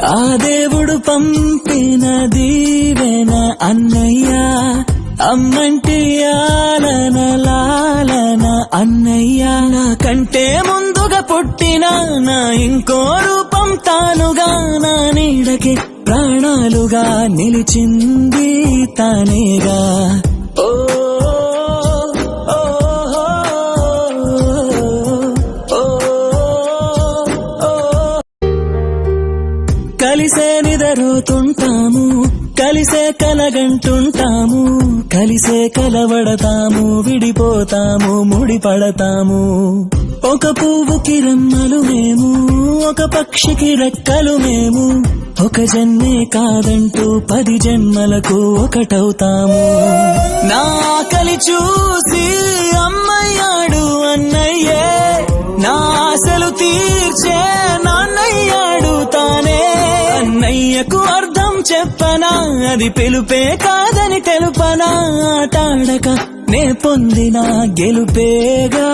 ఆ దేవుడు పంపిన దీవెన అన్నయ్య, అమ్మంటి ఆలన లాలన అన్నయ్య. నాకంటే ముందుగా పుట్టిన నా ఇంకో రూపం తానుగా, నా నీడకి ప్రాణాలుగా నిలిచింది తానేగా. ఓ కలిసే నిదరుతుంటాము, కలిసే కలగంటుంటాము, కలిసే కలవడతాము, విడిపోతాము, ముడిపడతాము. ఒక పువ్వుకి రెమ్మలు మేము, ఒక పక్షికి రెక్కలు మేము, ఒక జన్మే కాదంటూ 10 జన్మలకు ఒకటవుతాము. నా కలి చూసి అమ్మయ్యాడు అన్నయ్యే, నా ఆశలు తీర్చే నాన్నయ్యాడు తానే. అన్నయ్యకు అర్థం చెప్పనా, అది పిలుపే కాదని తెలుపనా, ఆటాడక నే పొందిన గెలుపేగా